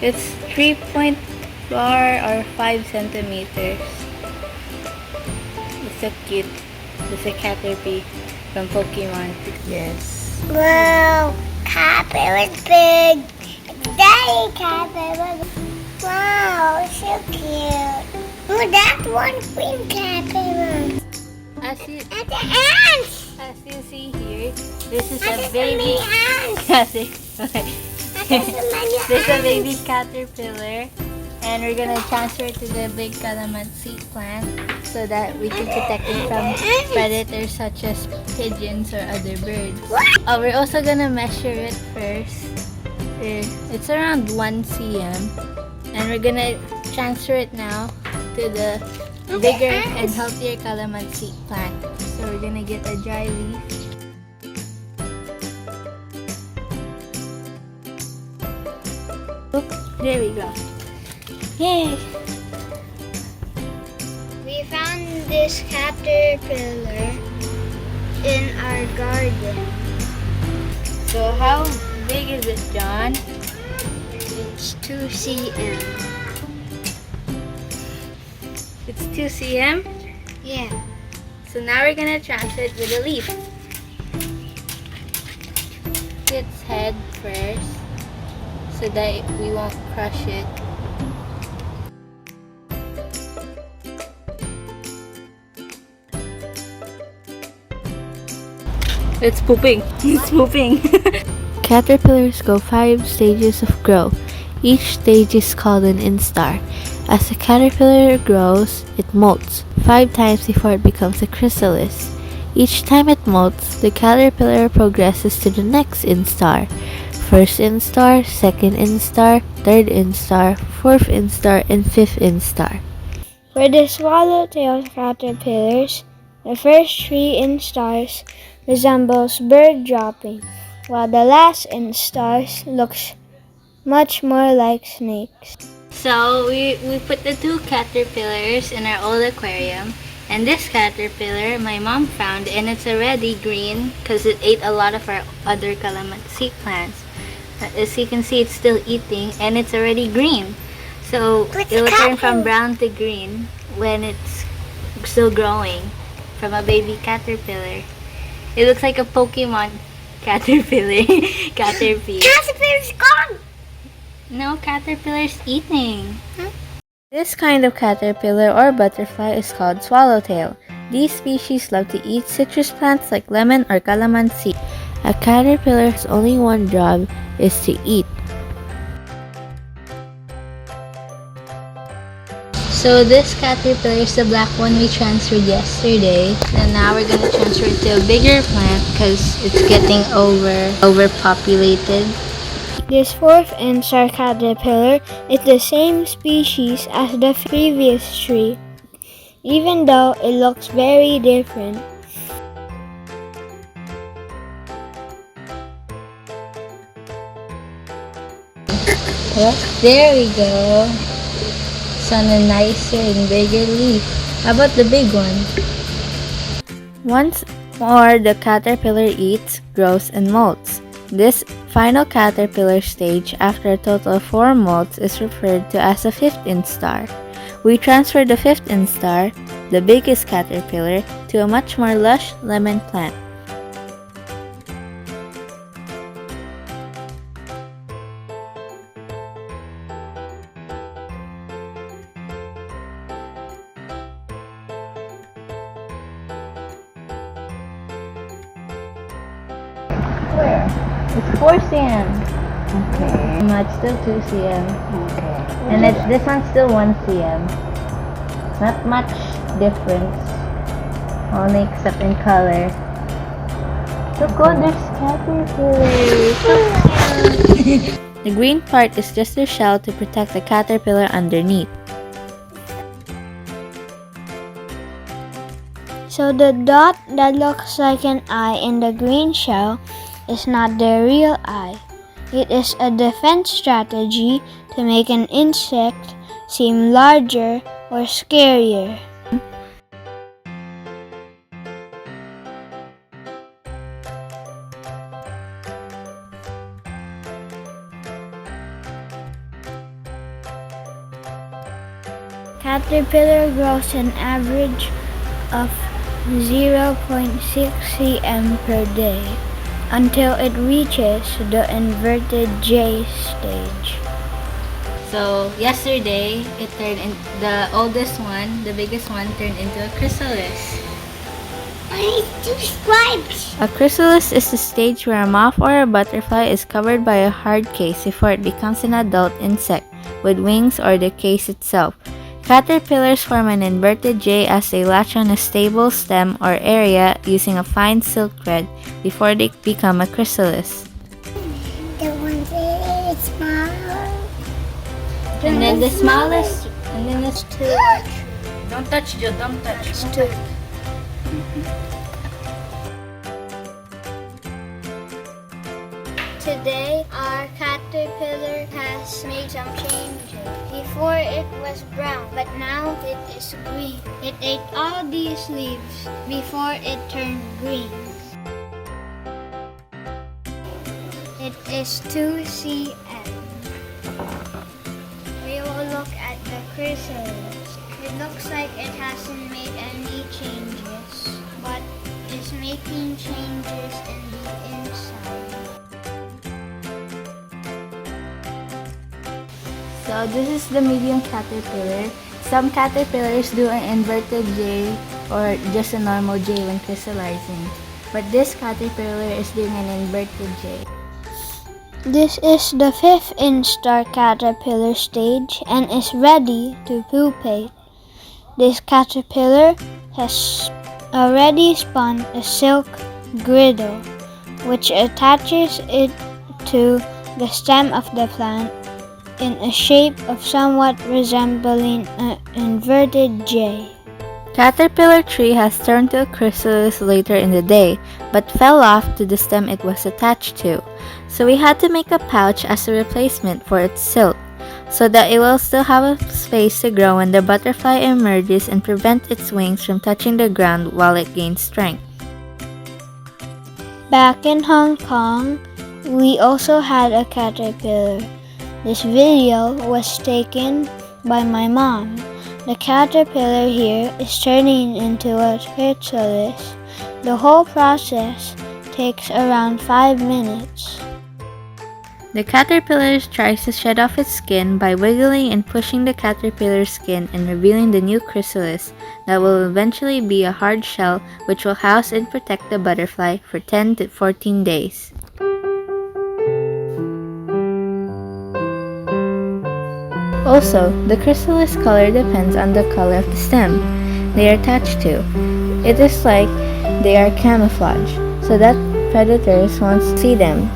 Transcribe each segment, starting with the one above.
It's 3.4 or 5 centimeters. It's so cute. It's a Caterpie from Pokemon. Yes. Wow, Caterpillar is big. Daddy Caterpillar. Wow, so cute. Oh, that's one queen Caterpillar. As you, And the ants. as you see here, this is And a there's baby. so many ants. There's And there's so many a baby ants. caterpillar, and we're gonna transfer it to the big calamansi plant so that we can protect it from predators such as pigeons or other birds. We're also gonna measure it first. It's around 1 cm, and we're gonna transfer it now to the bigger and healthier calamansi plant. So we're gonna get a dry leaf. Oop, there we go. Yay! We found this caterpillar in our garden. So how big is it, John? It's 2 cm. It's 2 cm. Yeah. So now we're gonna transfer it with a leaf. Its head first, so that we won't crush it. It's pooping. It's pooping. Caterpillars go 5 stages of growth. Each stage is called an instar. As the caterpillar grows, it molts 5 times before it becomes a chrysalis. Each time it molts, the caterpillar progresses to the next instar. First instar, second instar, third instar, fourth instar, and fifth instar. For the swallowtail caterpillars, the first 3 instars resembles bird dropping, while the last instars looks much more like snakes. So we put the 2 caterpillars in our old aquarium, and this caterpillar my mom found, and it's already green because it ate a lot of our other calamansi plants. As you can see, it's still eating, and it's already green. So it will turn from brown to green when it's still growing from a baby caterpillar. It looks like a Pokemon caterpillar. Caterpie. Caterpillar's gone! No, caterpillar's eating. This kind of caterpillar or butterfly is called swallowtail. These species love to eat citrus plants like lemon or calamansi. A caterpillar's only one job is to eat. So this caterpillar is the black one we transferred yesterday, and now we're gonna transfer it to a bigger plant because it's getting overpopulated. This 4th instar caterpillar is the same species as the previous 3, even though it looks very different. Well, there we go. It's on a nicer and bigger leaf. How about the big one? Once more, the caterpillar eats, grows, and molts. This final caterpillar stage, after a total of 4 molts, is referred to as a 5th instar. We transfer the 5th instar, the biggest caterpillar, to a much more lush lemon plant. Where? It's 4 cm. Okay. No, it's still 2 cm. Okay. And this one's still 1 cm. Not much difference. Only except in color. Look, oh, there's caterpillars. The green part is just the shell to protect the caterpillar underneath. So the dot that looks like an eye in the green shell is not the real eye. It is a defense strategy to make an insect seem larger or scarier. caterpillar grows an average of 0.6 cm per day until it reaches the inverted J stage. So yesterday, the oldest one, the biggest one, turned into a chrysalis. What is two stripes? A chrysalis is the stage where a moth or a butterfly is covered by a hard case before it becomes an adult insect with wings or the case itself. Caterpillars form an inverted J as they latch on a stable stem or area using a fine silk thread before they become a chrysalis. The one that is small. And then the smallest, and then it's two. Don't touch, Joe, don't touch. It's two. Today, our caterpillar has made some changes. Before it was brown, but now it is green. It ate all these leaves before it turned green. It is 2 cm. We will look at the chrysalis. It looks like it hasn't made any changes, but is making changes in the inside. So this is the medium caterpillar. Some caterpillars do an inverted J or just a normal J when crystallizing. But this caterpillar is doing an inverted J. This is the 5th instar caterpillar stage and is ready to pupate. This caterpillar has already spun a silk girdle, which attaches it to the stem of the plant in a shape of somewhat resembling an inverted J. Caterpillar tree has turned to a chrysalis later in the day, but fell off to the stem it was attached to. So we had to make a pouch as a replacement for its silk, so that it will still have a space to grow when the butterfly emerges and prevent its wings from touching the ground while it gains strength. Back in Hong Kong, we also had a caterpillar. This video was taken by my mom. The caterpillar here is turning into a chrysalis. The whole process takes around 5 minutes. The caterpillar tries to shed off its skin by wiggling and pushing the caterpillar's skin and revealing the new chrysalis that will eventually be a hard shell which will house and protect the butterfly for 10 to 14 days. Also, the chrysalis color depends on the color of the stem they are attached to. It is like they are camouflage, so that predators won't see them.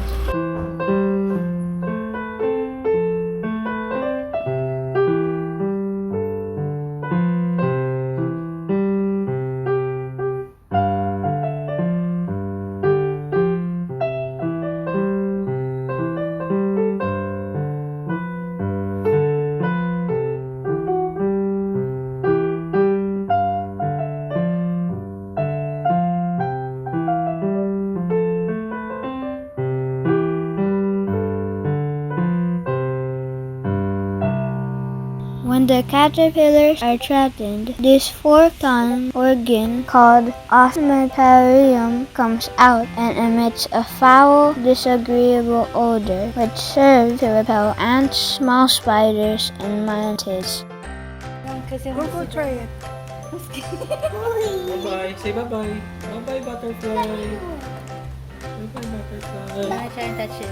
When the caterpillars are threatened, this four-ton organ called osmeterium comes out and emits a foul, disagreeable odor which serves to repel ants, small spiders, and mantids. Go try it. Bye-bye. Say bye-bye. Bye-bye, butterfly. Bye-bye, butterfly. I try and touch it.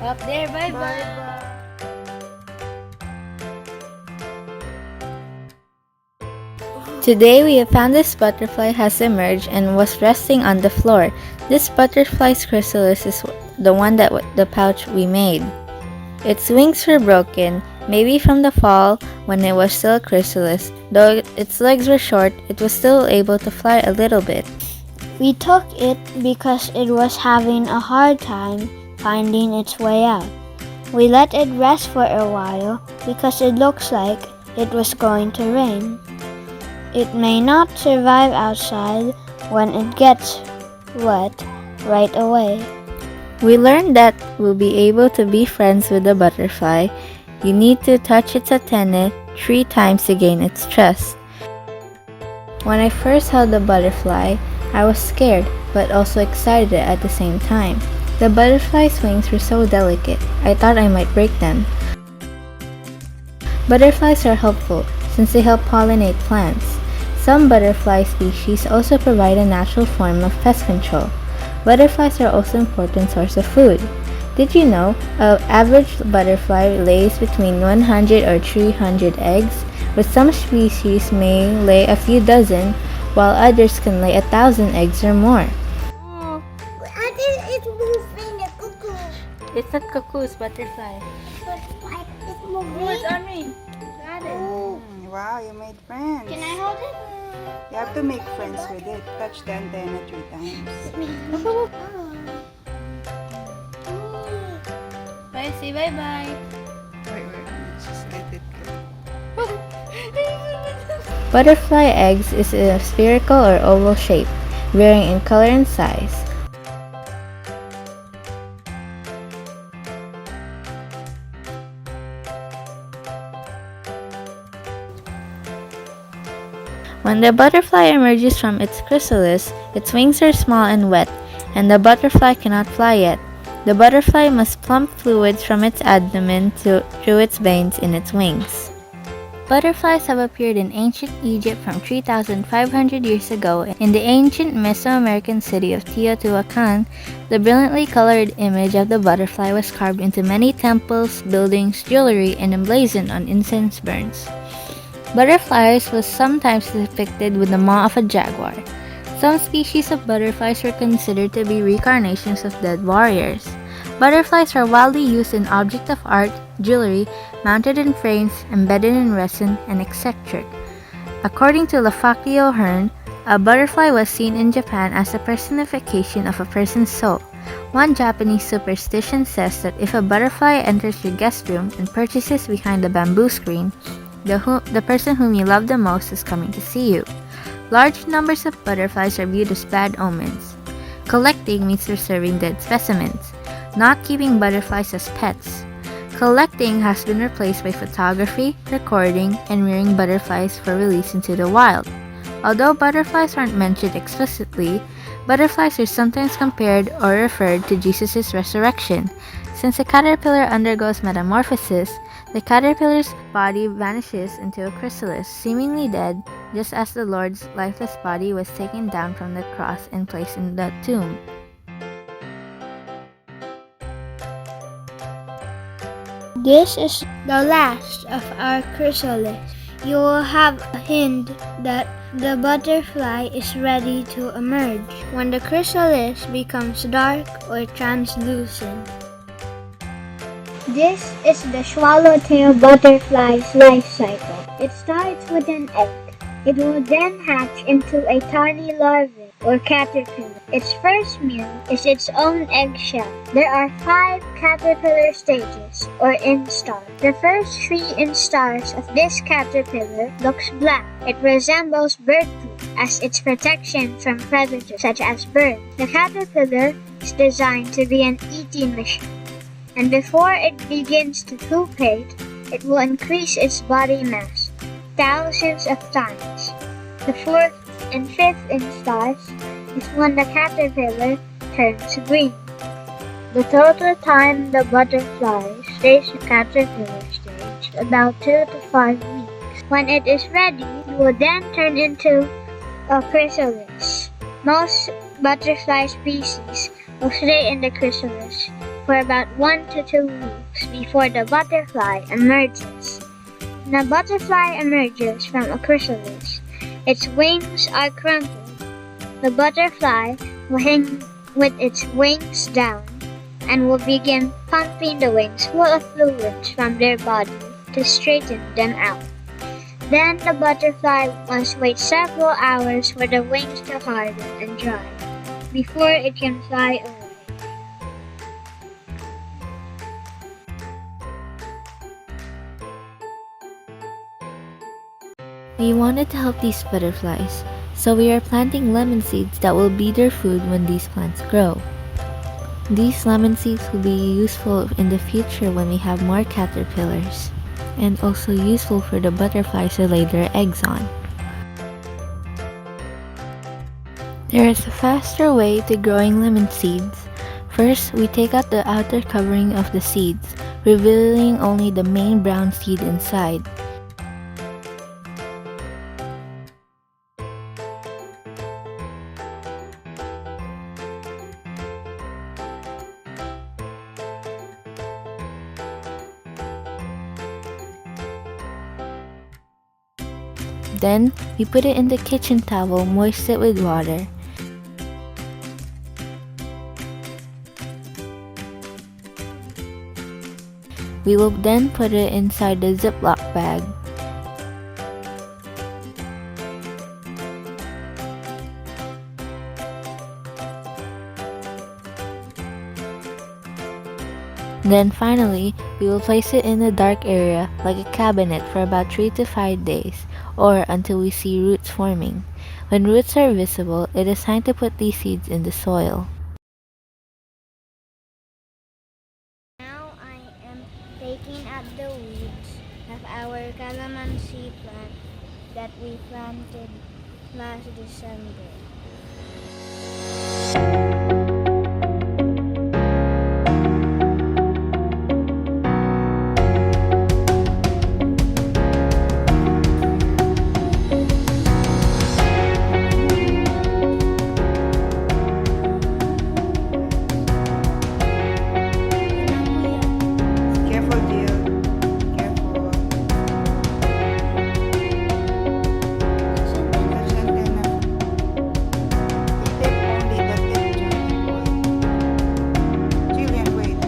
Up there, bye-bye. Today we have found this butterfly has emerged and was resting on the floor. This butterfly's chrysalis is the one that the pouch we made. Its wings were broken, maybe from the fall when it was still a chrysalis. Though its legs were short, it was still able to fly a little bit. We took it because it was having a hard time finding its way out. We let it rest for a while because it looks like it was going to rain. It may not survive outside when it gets wet right away. We learned that we'll be able to be friends with the butterfly. You need to touch its antennae 3 times to gain its trust. When I first held the butterfly, I was scared but also excited at the same time. The butterfly's wings were so delicate, I thought I might break them. Butterflies are helpful since they help pollinate plants. Some butterfly species also provide a natural form of pest control. Butterflies are also an important source of food. Did you know an average butterfly lays between 100 or 300 eggs, but some species may lay a few dozen, while others can lay 1,000 eggs or more. It's moving the cuckoo. It's not cuckoo, it's butterfly. It's moving. It's on me. Got it. Wow, you made friends. Can I hold it? You have to make friends with it. Touch the antenna 3 times. Bye, say bye-bye. Wait, just let it go. Butterfly eggs is a spherical or oval shape, varying in color and size. When the butterfly emerges from its chrysalis, its wings are small and wet, and the butterfly cannot fly yet. The butterfly must pump fluids from its abdomen through its veins in its wings. Butterflies have appeared in ancient Egypt from 3,500 years ago. In the ancient Mesoamerican city of Teotihuacan, the brilliantly colored image of the butterfly was carved into many temples, buildings, jewelry, and emblazoned on incense burns. Butterflies was sometimes depicted with the maw of a jaguar. Some species of butterflies were considered to be reincarnations of dead warriors. Butterflies are widely used in objects of art, jewelry, mounted in frames, embedded in resin, and etc. According to Lafcadio Hearn, a butterfly was seen in Japan as a personification of a person's soul. One Japanese superstition says that if a butterfly enters your guest room and perches behind the bamboo screen, the person whom you love the most is coming to see you. Large numbers of butterflies are viewed as bad omens. Collecting means preserving dead specimens, not keeping butterflies as pets. Collecting has been replaced by photography, recording, and rearing butterflies for release into the wild. Although butterflies aren't mentioned explicitly, butterflies are sometimes compared or referred to Jesus' resurrection. Since a caterpillar undergoes metamorphosis, the caterpillar's body vanishes into a chrysalis, seemingly dead, just as the Lord's lifeless body was taken down from the cross and placed in the tomb. This is the last of our chrysalis. You will have a hint that the butterfly is ready to emerge when the chrysalis becomes dark or translucent. This is the swallowtail butterfly's life cycle. It starts with an egg. It will then hatch into a tiny larva or caterpillar. Its first meal is its own eggshell. There are 5 caterpillar stages or instars. The first 3 instars of this caterpillar looks black. It resembles bird poop as its protection from predators such as birds. The caterpillar is designed to be an eating machine, and before it begins to pupate, it will increase its body mass thousands of times. The 4th and 5th instars is when the caterpillar turns green. The total time the butterfly stays in caterpillar stage is about 2 to 5 weeks. When it is ready, it will then turn into a chrysalis. Most butterfly species will stay in the chrysalis for about 1 to 2 weeks before the butterfly emerges. When a butterfly emerges from a chrysalis, its wings are crumpled. The butterfly will hang with its wings down and will begin pumping the wings full of fluids from their body to straighten them out. Then the butterfly must wait several hours for the wings to harden and dry before it can fly away. We wanted to help these butterflies, so we are planting lemon seeds that will be their food when these plants grow. These lemon seeds will be useful in the future when we have more caterpillars, and also useful for the butterflies to lay their eggs on. There is a faster way to growing lemon seeds. First, we take out the outer covering of the seeds, revealing only the main brown seed inside. Then, we put it in the kitchen towel, moist it with water. We will then put it inside the Ziploc bag. Then finally, we will place it in a dark area like a cabinet for about 3 to 5 days, or until we see roots forming. When roots are visible, it is time to put these seeds in the soil. Now I am taking out the weeds of our calamansi plant that we planted last December. Careful, Jill. Careful. Touch antenna. The tip only, the tip, Johnny boy. Jillian, wait.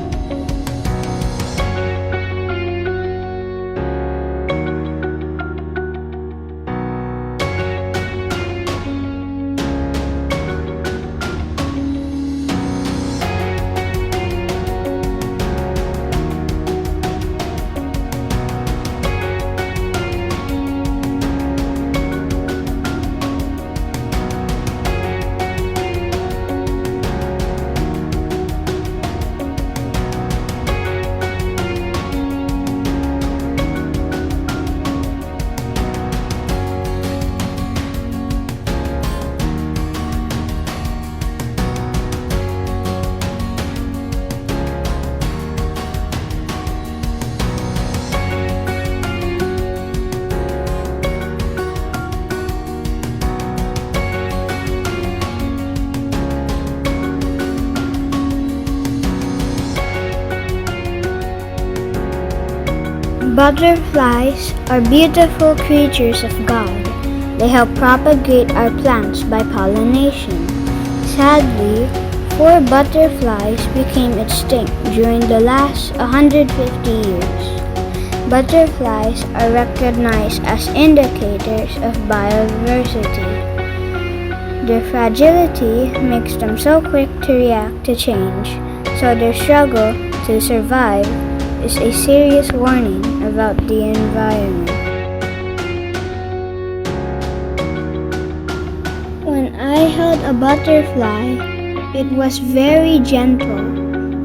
Butterflies are beautiful creatures of God. They help propagate our plants by pollination. Sadly, 4 butterflies became extinct during the last 150 years. Butterflies are recognized as indicators of biodiversity. Their fragility makes them so quick to react to change, so their struggle to survive is a serious warning about the environment. When I held a butterfly, it was very gentle,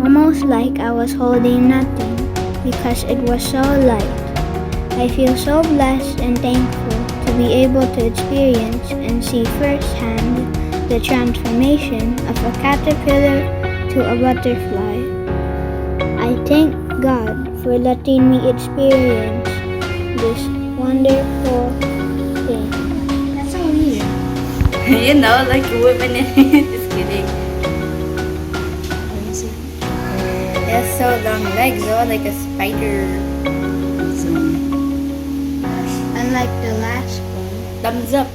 almost like I was holding nothing because it was so light. I feel so blessed and thankful to be able to experience and see firsthand the transformation of a caterpillar to a butterfly. I thank God for letting me experience this wonderful thing. That's so weird. You know, like women in just kidding. It has so long legs, oh, like a spider. Unlike the last one. Thumbs up.